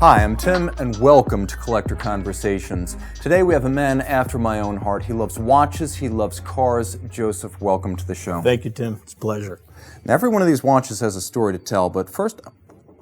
Hi, I'm Tim, and welcome to Collector Conversations. Today we have a man after my own heart. He loves watches, he loves cars. Joseph, welcome to the show. Thank you, Tim. It's a pleasure. Now, every one of these watches has a story to tell, but first,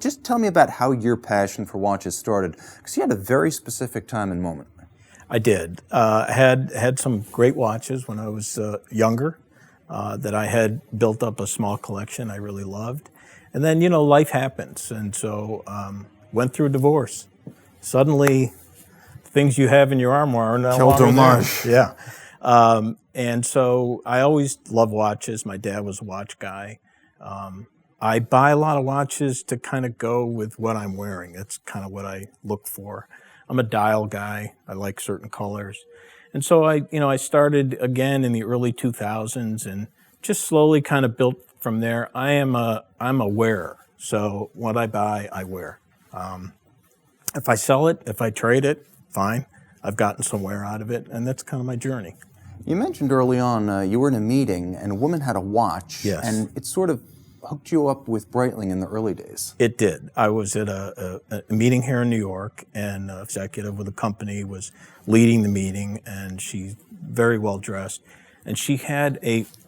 just tell me about how your passion for watches started, because you had a very specific time and moment. I did. Had some great watches when I was younger that I had built up a small collection I really loved. And then, life happens, and so went through a divorce. Suddenly, things you have in your armoire are no longer there. Yeah. And so I always loved watches. My dad was a watch guy. I buy a lot of watches to kind of go with what I'm wearing. That's kind of what I look for. I'm a dial guy. I like certain colors. And so I started again in the early 2000s and just slowly kind of built from there. I'm a wearer. So what I buy, I wear. If I sell it, if I trade it, fine. I've gotten some wear out of it, and that's kind of my journey. You mentioned early on you were in a meeting, and a woman had a watch, Yes. And it sort of hooked you up with Breitling in the early days. It did. I was at a meeting here in New York, and an executive with a company was leading the meeting, and she's very well dressed, and she had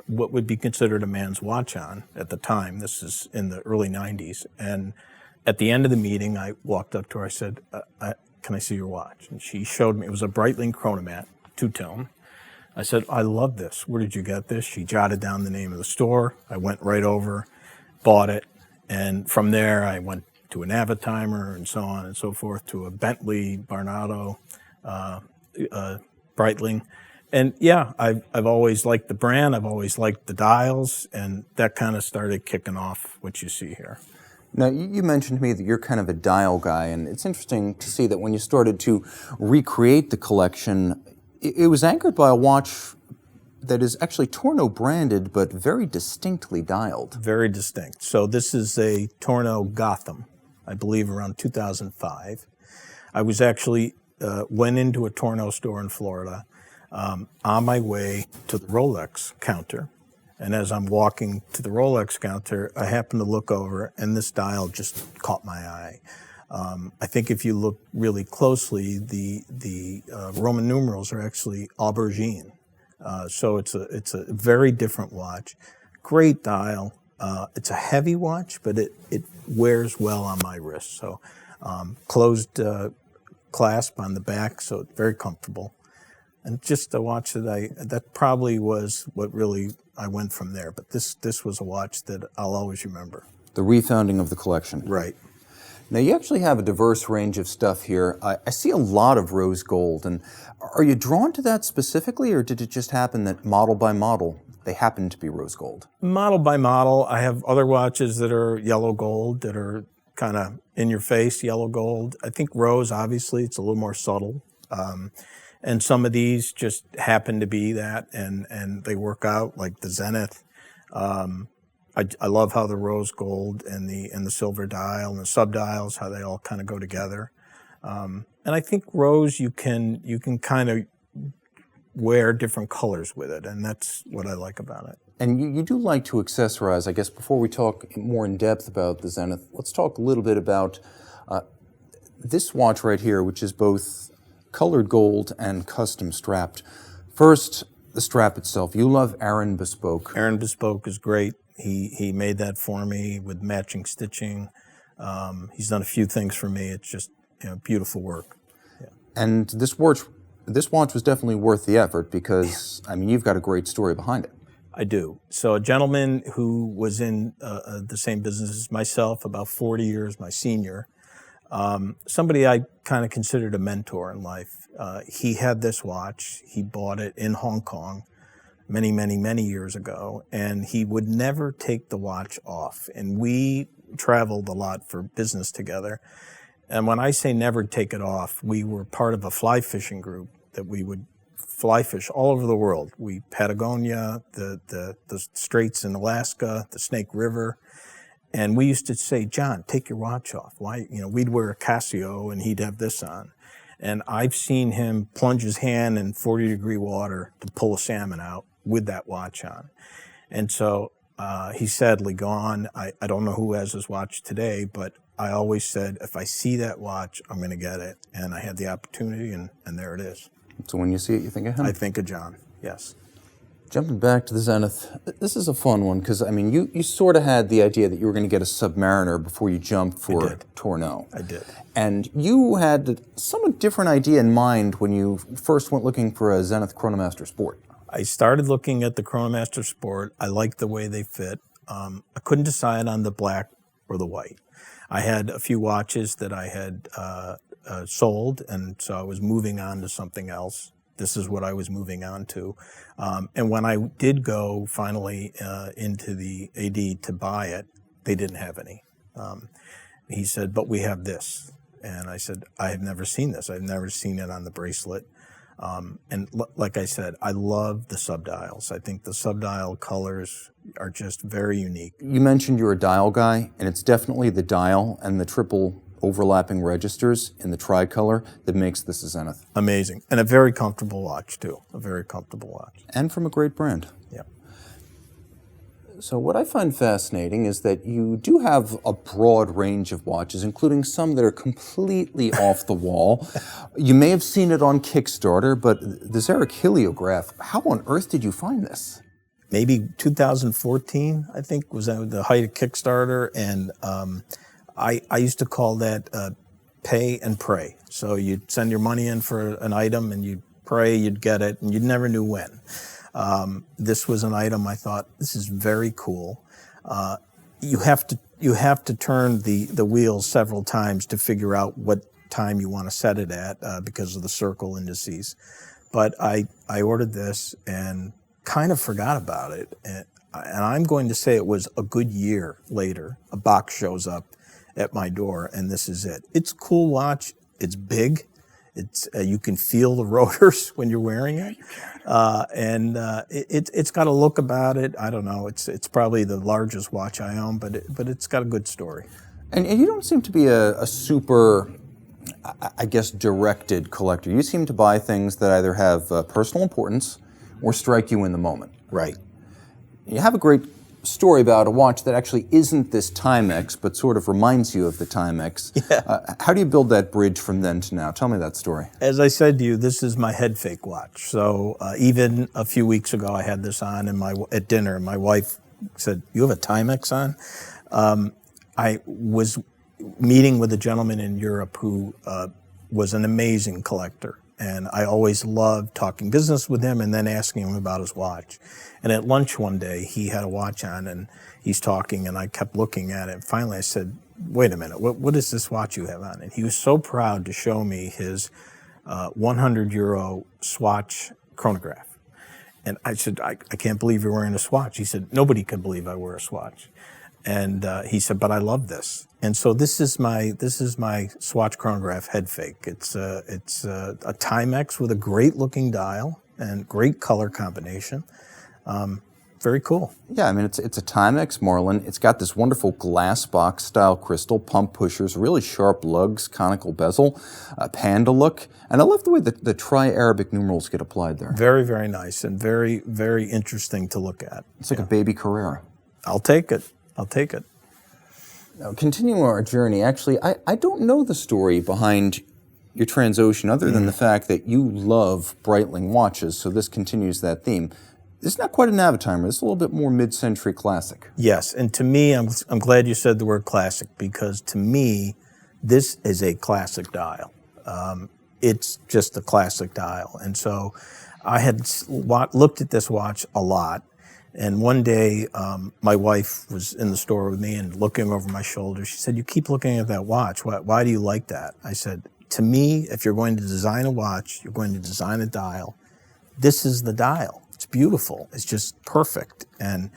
what would be considered a man's watch on at the time. This is in the early 90s, and at the end of the meeting, I walked up to her. I said, can I see your watch? And she showed me. It was a Breitling Chronomat, two-tone. I said, I love this. Where did you get this? She jotted down the name of the store. I went right over, bought it. And from there, I went to a Navitimer and so on and so forth, to a Bentley, Barnado, Breitling. And yeah, I've always liked the brand. I've always liked the dials. And that kind of started kicking off what you see here. Now, you mentioned to me that you're kind of a dial guy, and it's interesting to see that when you started to recreate the collection, it was anchored by a watch that is actually Tourneau branded, but very distinctly dialed. Very distinct. So this is a Tourneau Gotham, I believe around 2005. I was actually, went into a Tourneau store in Florida on my way to the Rolex counter. And as I'm walking to the Rolex counter, I happen to look over, and this dial just caught my eye. I think if you look really closely, the Roman numerals are actually aubergine. So it's a very different watch. Great dial. It's a heavy watch, but it wears well on my wrist. So closed clasp on the back, so it's very comfortable. And just a watch that probably was what really I went from there. But this was a watch that I'll always remember. The refounding of the collection. Right. Now, you actually have a diverse range of stuff here. I see a lot of rose gold. And are you drawn to that specifically, or did it just happen that model by model, they happen to be rose gold? Model by model. I have other watches that are yellow gold, that are kind of in your face, yellow gold. I think rose, obviously, it's a little more subtle. And some of these just happen to be that, and they work out, like the Zenith. I love how the rose gold and the silver dial and the subdials, how they all kind of go together. And I think rose, you can kind of wear different colors with it, and that's what I like about it. And you do like to accessorize. I guess before we talk more in depth about the Zenith, let's talk a little bit about this watch right here, which is both colored gold and custom strapped. First, the strap itself. You love Aaron Bespoke. Aaron Bespoke is great. He made that for me with matching stitching. He's done a few things for me. It's just beautiful work. Yeah. And this watch was definitely worth the effort because, I mean, you've got a great story behind it. I do. So a gentleman who was in the same business as myself, about 40 years, my senior, somebody I kind of considered a mentor in life. He had this watch. He bought it in Hong Kong many, many, many years ago, and he would never take the watch off. And we traveled a lot for business together. And when I say never take it off, we were part of a fly fishing group that we would fly fish all over the world. Patagonia, the Straits in Alaska, the Snake River. And we used to say, John, take your watch off. Why? We'd wear a Casio and he'd have this on. And I've seen him plunge his hand in 40-degree water to pull a salmon out with that watch on. And so he's sadly gone. I don't know who has his watch today, but I always said, if I see that watch, I'm going to get it. And I had the opportunity, and there it is. So when you see it, you think of him? I think of John, yes. Jumping back to the Zenith, this is a fun one because, I mean, you sort of had the idea that you were going to get a Submariner before you jumped for Tourneau. I did. And you had a somewhat different idea in mind when you first went looking for a Zenith Chronomaster Sport. I started looking at the Chronomaster Sport. I liked the way they fit. I couldn't decide on the black or the white. I had a few watches that I had sold, and so I was moving on to something else. This is what I was moving on to. And when I did go finally into the AD to buy it, they didn't have any. He said, but we have this. And I said, I have never seen this. I've never seen it on the bracelet. And like I said, I love the subdials. I think the subdial colors are just very unique. You mentioned you're a dial guy, and it's definitely the dial and the triple overlapping registers in the tricolor that makes this a Zenith. Amazing. And a very comfortable watch, too. A very comfortable watch. And from a great brand. Yeah. So what I find fascinating is that you do have a broad range of watches, including some that are completely off the wall. You may have seen it on Kickstarter, but the Xeric Halograph, how on earth did you find this? Maybe 2014, I think, was the height of Kickstarter, and I used to call that pay and pray. So you'd send your money in for an item, and you'd pray you'd get it, and you never knew when. This was an item I thought, this is very cool. You have to turn the wheels several times to figure out what time you want to set it at because of the circle indices. But I ordered this and kind of forgot about it. And I'm going to say it was a good year later. A box shows up at my door, and this is it. It's a cool watch. It's big. It's you can feel the rotors when you're wearing it, and it's got a look about it. I don't know. It's probably the largest watch I own, but it's got a good story. And you don't seem to be a super, I guess, directed collector. You seem to buy things that either have personal importance or strike you in the moment. Right. You have a great story about a watch that actually isn't this Timex, but sort of reminds you of the Timex. Yeah. How do you build that bridge from then to now? Tell me that story. As I said to you, this is my head fake watch. So even a few weeks ago, I had this on at dinner, and my wife said, "You have a Timex on?" I was meeting with a gentleman in Europe who was an amazing collector. And I always loved talking business with him and then asking him about his watch. And at lunch one day, he had a watch on and he's talking, and I kept looking at it. And finally I said, wait a minute, what is this watch you have on? And he was so proud to show me his 100 euro Swatch chronograph. And I said, I can't believe you're wearing a Swatch. He said, nobody can believe I wear a Swatch. And he said, but I love this. And so this is my Swatch chronograph head fake. It's a Timex with a great looking dial and great color combination. Very cool. Yeah, I mean, it's a Timex Marlin. It's got this wonderful glass box style crystal, pump pushers, really sharp lugs, conical bezel, panda look. And I love the way the tri-Arabic numerals get applied there. Very, very nice and very, very interesting to look at. It's like a baby Carrera. I'll take it. I'll take it. Now, continuing our journey, actually, I don't know the story behind your Transocean other than the fact that you love Breitling watches, so this continues that theme. This is not quite a Navitimer. This is a little bit more mid-century classic. Yes, and to me, I'm glad you said the word classic, because to me, this is a classic dial. It's just a classic dial. And so I had looked at this watch a lot. And one day, my wife was in the store with me and looking over my shoulder. She said, "You keep looking at that watch. Why do you like that?" I said, "To me, if you're going to design a watch, you're going to design a dial. This is the dial. It's beautiful. It's just perfect." And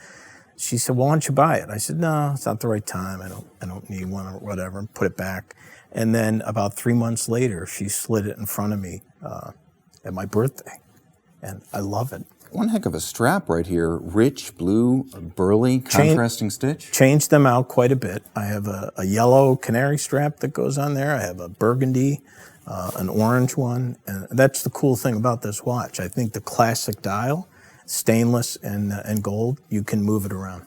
she said, "Well, why don't you buy it?" I said, "No, it's not the right time. I don't need one," or whatever, and put it back. And then about 3 months later, she slid it in front of me at my birthday. And I love it. One heck of a strap right here. Rich, blue, burly, contrasting stitch. Changed them out quite a bit. I have a yellow canary strap that goes on there. I have a burgundy, an orange one. And that's the cool thing about this watch. I think the classic dial, stainless and gold, you can move it around.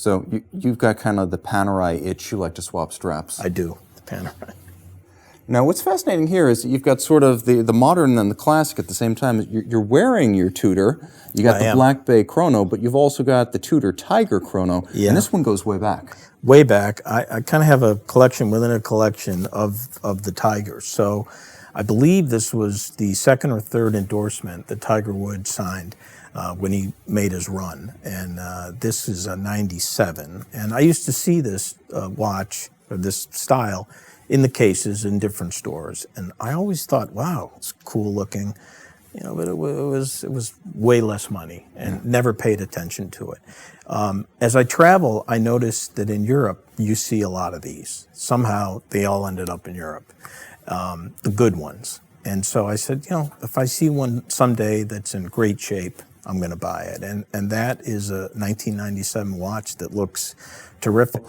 So you've got kind of the Panerai itch. You like to swap straps. I do, the Panerai. Now, what's fascinating here is that you've got sort of the modern and the classic at the same time. You're wearing your Tudor. You got the Black Bay Chrono, but you've also got the Tudor Tiger Chrono. Yeah. And this one goes way back. Way back. I kind of have a collection within a collection of the Tigers. So I believe this was the second or third endorsement that Tiger Woods signed when he made his run. And this is a 97. And I used to see this watch, or this style, in the cases in different stores, and I always thought, wow, it's cool looking, but it was way less money, and never paid attention to it. As I travel, I noticed that in Europe you see a lot of these. Somehow they all ended up in Europe, the good ones. And so I said, if I see one someday that's in great shape, I'm going to buy it. And that is a 1997 watch that looks terrific.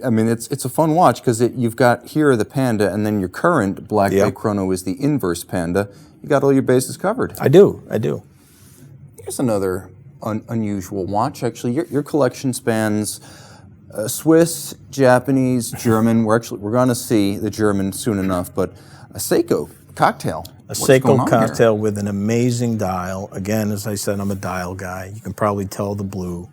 I mean, it's a fun watch because you've got here the Panda, and then your current Black Bay Chrono is the inverse Panda. You got all your bases covered. I do. Here's another unusual watch. Actually, your collection spans Swiss, Japanese, German. We're going to see the German soon enough, but a Seiko Cocktail. A Seiko Cocktail with an amazing dial. Again, as I said, I'm a dial guy. You can probably tell the blue.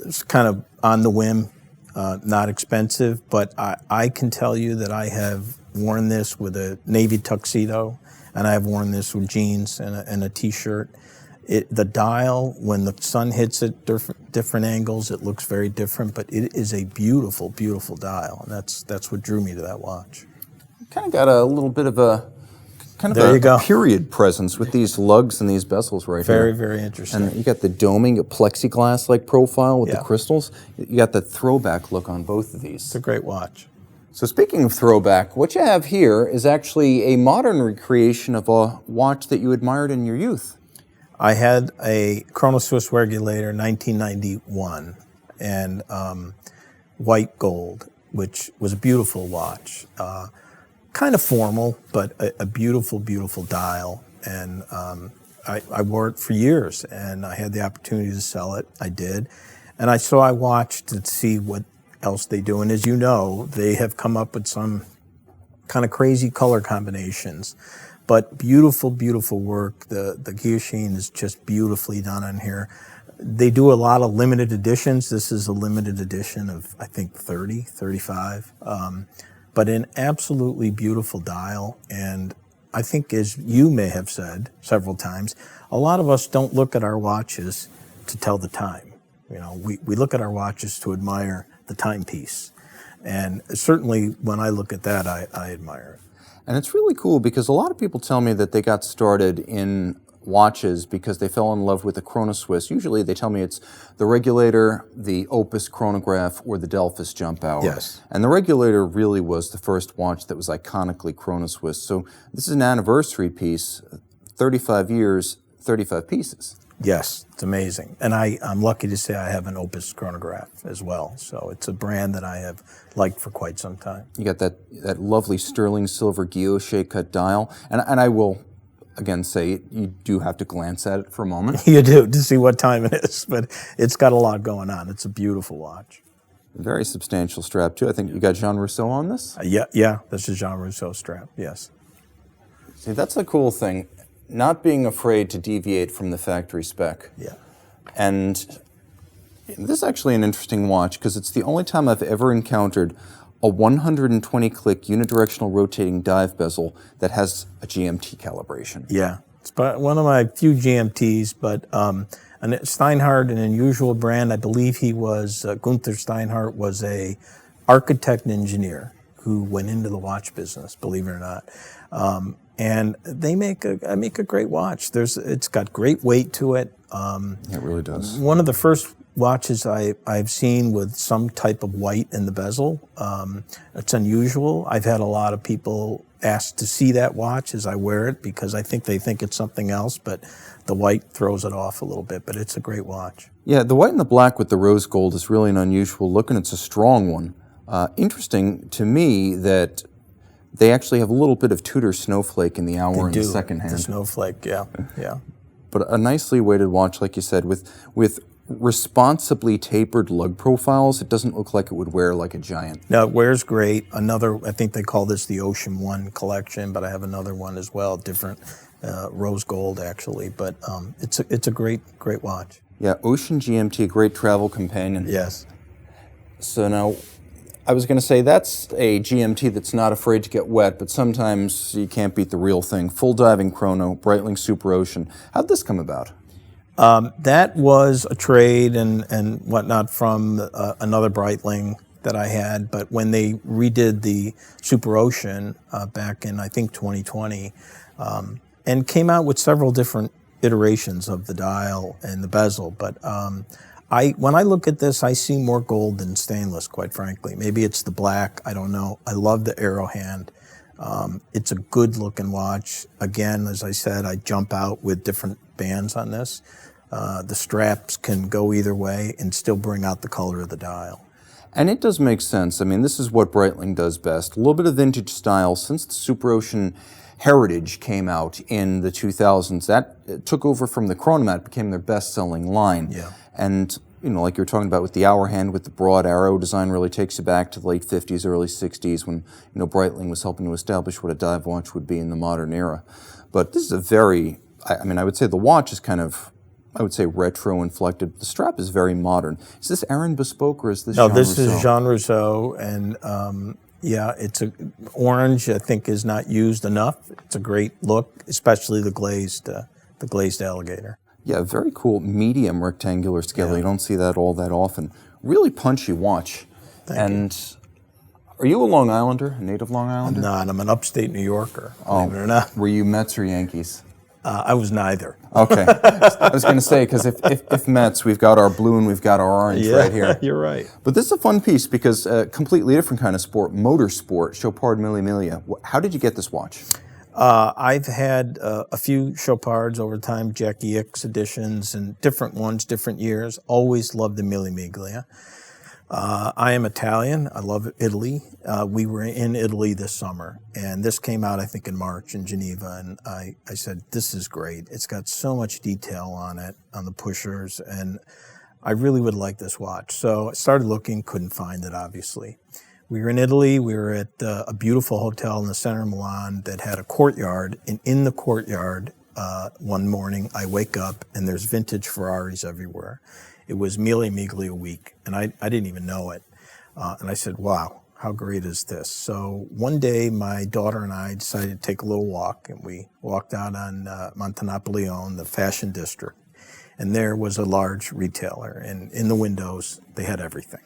It's kind of on the whim, not expensive, but I can tell you that I have worn this with a navy tuxedo, and I have worn this with jeans and a t-shirt. The dial, when the sun hits it, different angles, it looks very different, but it is a beautiful, beautiful dial, and that's what drew me to that watch. Kind of got a little bit of a a period presence with these lugs and these bezels right here. Very, very interesting. And you got the doming, a plexiglass-like profile with the crystals. You got the throwback look on both of these. It's a great watch. So speaking of throwback, what you have here is actually a modern recreation of a watch that you admired in your youth. I had a Chronoswiss regulator, 1991, and white gold, which was a beautiful watch. Kind of formal, but a beautiful, beautiful dial. And I wore it for years, and I had the opportunity to sell it. I did. And I watched to see what else they do. And as you know, they have come up with some kind of crazy color combinations. But beautiful, beautiful work. The guillotine is just beautifully done on here. They do a lot of limited editions. This is a limited edition of, I think, 30, 35. But an absolutely beautiful dial. And I think, as you may have said several times, a lot of us don't look at our watches to tell the time. We look at our watches to admire the timepiece. And certainly when I look at that, I admire it. And it's really cool because a lot of people tell me that they got started in watches because they fell in love with the Chronoswiss. Usually they tell me it's the regulator, the Opus chronograph, or the Delphus jump hour. Yes. And the regulator really was the first watch that was iconically Chronoswiss. So this is an anniversary piece, 35 years, 35 pieces. Yes, it's amazing. And I'm lucky to say I have an Opus chronograph as well. So it's a brand that I have liked for quite some time. You got that lovely sterling silver guilloche cut dial. And I will, again, say you do have to glance at it for a moment. You do, to see what time it is. But it's got a lot going on. It's a beautiful watch. Very substantial strap, too. I think you got Jean Rousseau on this? Yeah, this is Jean Rousseau strap, yes. See, that's the cool thing. Not being afraid to deviate from the factory spec. Yeah. And this is actually an interesting watch because it's the only time I've ever encountered a 120-click unidirectional rotating dive bezel that has a GMT calibration. Yeah, it's one of my few GMTs, but Steinhart, an unusual brand. I believe he was, Gunther Steinhart was a architect and engineer who went into the watch business, believe it or not. And they make a great watch. It's got great weight to it. It really does. One of the first watches I've seen with some type of white in the bezel. It's unusual. I've had a lot of people ask to see that watch as I wear it because they think it's something else, but the white throws it off a little bit, but it's a great watch. Yeah, the white and the black with the rose gold is really an unusual look, and it's a strong one. Interesting to me that they actually have a little bit of Tudor snowflake in the hour and the second hand. The snowflake, yeah. But a nicely weighted watch, like you said, with responsibly tapered lug profiles. It doesn't look like it would wear like a giant. No, it wears great. Another, I think they call this the Ocean One collection, but I have another one as well, different rose gold actually. But it's a great watch. Yeah, Ocean GMT, great travel companion. Yes. So now, I was going to say that's a GMT that's not afraid to get wet, but sometimes you can't beat the real thing. Full diving chrono, Breitling Superocean. How'd this come about? That was a trade and whatnot from another Breitling that I had, but when they redid the Superocean back in, I think, 2020, and came out with several different iterations of the dial and the bezel, but when I look at this, I see more gold than stainless, quite frankly. Maybe it's the black, I don't know. I love the arrow hand. It's a good looking watch. Again, as I said, I jump out with different bands on this. The straps can go either way and still bring out the color of the dial. And it does make sense. I mean, this is what Breitling does best. A little bit of vintage style. Since the Superocean Heritage came out in the 2000s, that took over from the Chronomat, became their best-selling line. Yeah. And, you know, like you were talking about with the hour hand, with the broad arrow design, really takes you back to the late 50s, early 60s when, you know, Breitling was helping to establish what a dive watch would be in the modern era. But this is a very, I mean, I would say the watch is kind of, I would say retro inflected. The strap is very modern. Is this Aaron Bespoke or is this No, Jean this Rousseau? is Jean Rousseau, and yeah, it's a orange. I think is not used enough. It's a great look, especially the glazed alligator. Yeah, very cool medium rectangular scale. Yeah. You don't see that all that often. Really punchy watch. Thank you. Are you a Long Islander, a native Long Islander? I'm not. I'm an upstate New Yorker, believe it or not. Were you Mets or Yankees? I was neither. Okay. I was going to say, because if Mets, we've got our blue and we've got our orange right here. You're right. But this is a fun piece because completely different kind of sport, motorsport, Chopard Miglia. How did you get this watch? I've had a few Chopards over time, Jackie X editions and different ones, different years. Always loved the Miglia. I am Italian. I love Italy. We were in Italy this summer, and this came out, I think, in March in Geneva, and I said, this is great. It's got so much detail on it, on the pushers, and I really would like this watch. So I started looking, couldn't find it, obviously. We were in Italy. We were at a beautiful hotel in the center of Milan that had a courtyard, and in the courtyard, one morning, I wake up, and there's vintage Ferraris everywhere. It was Miglia week, and I didn't even know it. And I said, wow, how great is this? So one day, my daughter and I decided to take a little walk, and we walked out on Monte Napoleone, the fashion district. And there was a large retailer, and in the windows, they had everything.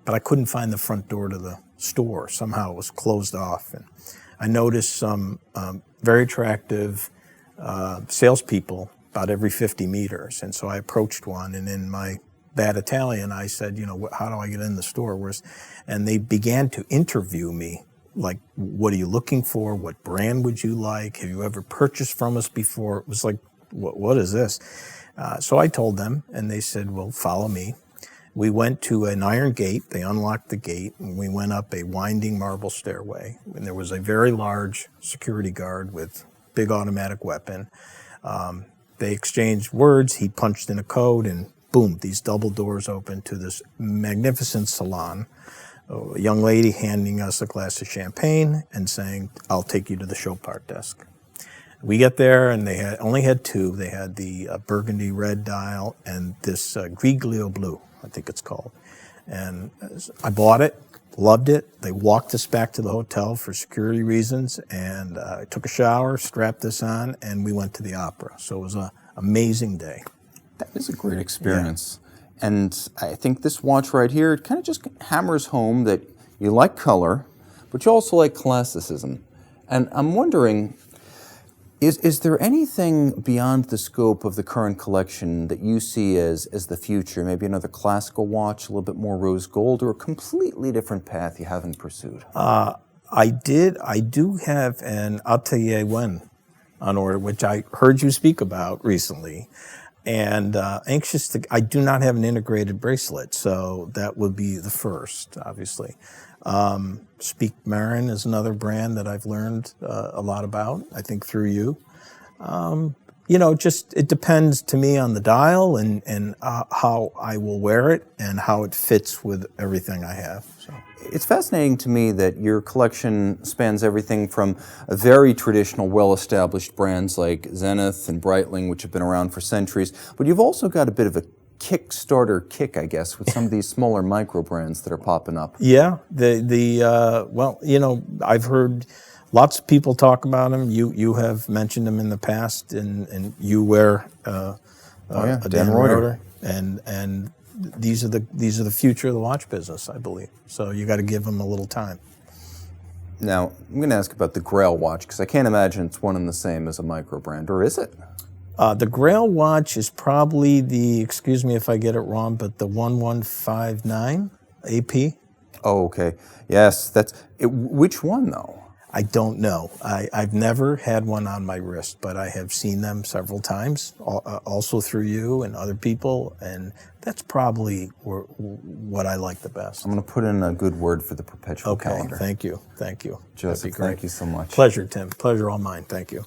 But I couldn't find the front door to the store. Somehow it was closed off. And I noticed some very attractive salespeople about every 50 meters. And so I approached one, and in my bad Italian, I said, you know, how do I get in the store? And they began to interview me, like, what are you looking for? What brand would you like? Have you ever purchased from us before? It was like, what is this? So I told them, and they said, well, follow me. We went to an iron gate. They unlocked the gate, and we went up a winding marble stairway. And there was a very large security guard with big automatic weapon. They exchanged words. He punched in a code, and boom, these double doors opened to this magnificent salon. A young lady handing us a glass of champagne and saying, I'll take you to the Chopard desk. We get there, and they only had two. They had the burgundy red dial and this Giglio blue, I think it's called. And I bought it, loved it. They walked us back to the hotel for security reasons, and I took a shower, strapped this on, and we went to the opera. So it was an amazing day. That is a great experience. Yeah. And I think this watch right here, it kind of just hammers home that you like color, but you also like classicism. And I'm wondering, is there anything beyond the scope of the current collection that you see as the future? Maybe another classical watch, a little bit more rose gold, or a completely different path you haven't pursued? I do have an Atelier Wen on order, which I heard you speak about recently. And I do not have an integrated bracelet, so that would be the first, obviously. Speak Marin is another brand that I've learned a lot about, I think through you. just it depends to me on the dial and how I will wear it and how it fits with everything I have. So. It's fascinating to me that your collection spans everything from a very traditional, well-established brands like Zenith and Breitling, which have been around for centuries, but you've also got a bit of a Kickstarter kick, I guess, with some of these smaller micro brands that are popping up. Yeah, well, I've heard lots of people talk about them. You have mentioned them in the past, and you wear a Dan Reuter, and these are the future of the watch business, I believe. So you got to give them a little time. Now, I'm going to ask about the Grail watch, because I can't imagine it's one and the same as a micro brand, or is it? The Grail watch is probably excuse me if I get it wrong, but the 1159 AP. Oh, okay. Yes, that's it. Which one, though? I don't know. I've never had one on my wrist, but I have seen them several times, also through you and other people, and that's probably what I like the best. I'm going to put in a good word for the perpetual calendar. Thank you. Thank you. Joseph, thank you so much. Pleasure, Tim. Pleasure all mine. Thank you.